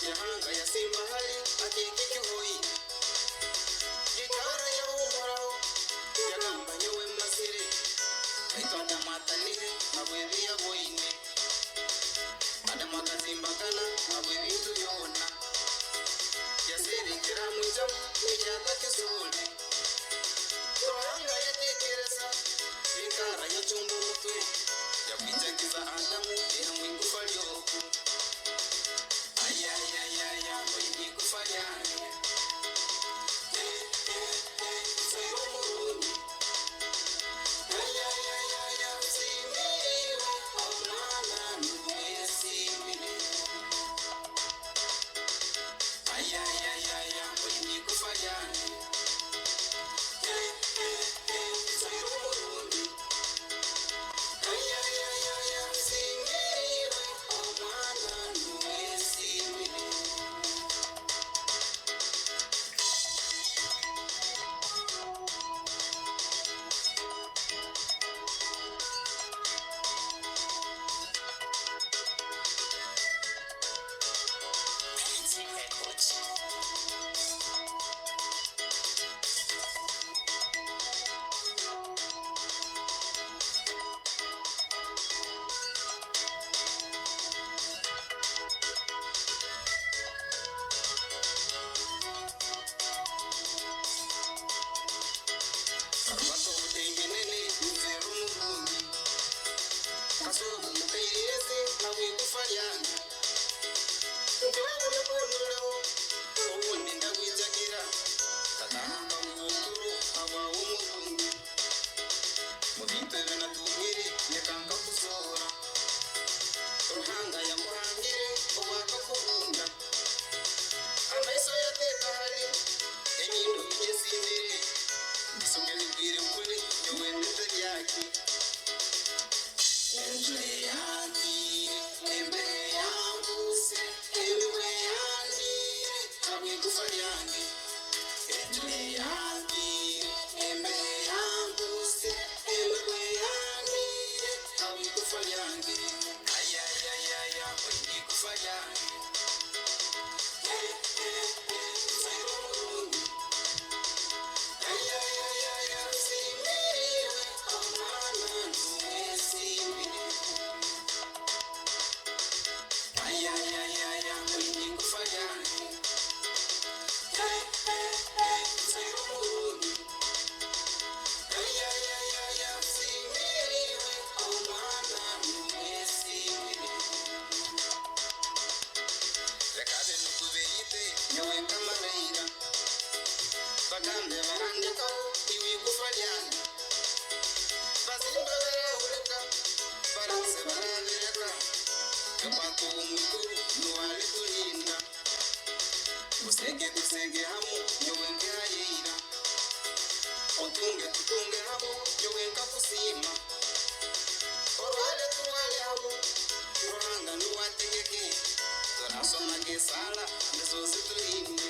Yahanga ya simba hali akikiki hoi Gitara ya umorao Yagamba nyewe masiri Aitonda matanire Mabwebi ya boine Adama kazimba kana Mabwebi tuyona Yasiri kira mwijamu Ijata kisuli Yahanga ya tekereza Gitara ya chumbu mutwe Yapichakiza Adamu ya mwingu falioku Ayayayaya mwingi kufanyani Sayomuruni Ayayayaya simiriwe Omana nuye simiriwe Ayayayaya mwingi kufanyani Sayomuruni Ayayayaya simiriwe Omana nuye simiriwe Sarvato utengenene mzero murungi Kasobu mkairese hawi kufanyani Njogu lukunulao Uwundi ndawijakira Tatahamba mwukuru hawa umurungi Mubito vena tumiri Nekanga kuzora Ruhanga ya muhangire Uwaka kurunda Amaiso ya teka hali Enyindo ijesindiri Nisongeli bwire mkuli Nyowende teriyaki Enjwe yandi Embe yambuse Ewe yandi Kabwe kufanyani Enjwe yandi Embe yambuse Ewe yandi Kabwe kufanyani Ayayayaya Mwenye kufanyani Sayomuruni Ayayayaya simiriwe Omana nuye simiriwe Ayayayaya mwenye kufanyani Sayomuruni Ayayayaya simiriwe Omana nuye simiriwe Rekade nukubeyite Nyewe kamareira Bagambe barandika Iwi kufanyani Bazimba barahureka Baranse barabereka Kabako umukuru Nuwali tulinda Usege dusege hamu Nyewenke hayira Otunge tutunge hamu Nyewenka kusima Orwale tuwale hamu Ruhanga nuwategeke Turasona gesala Nezozi tulinde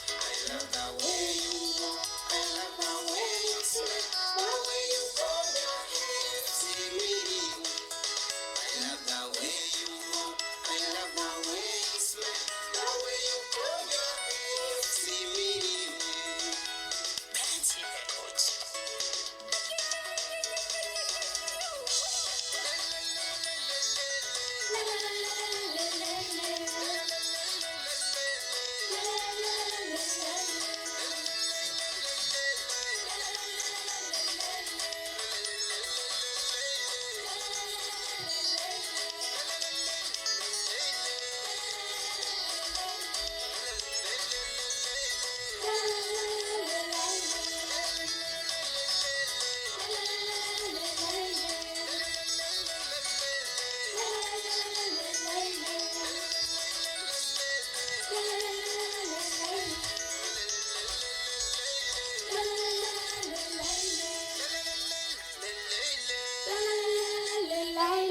I love the way you walk I love the way you smile The way you comb your hair Simiriwe I love the way you walk I love the way you smile The way you comb your hair Simiriwe Fancy Records la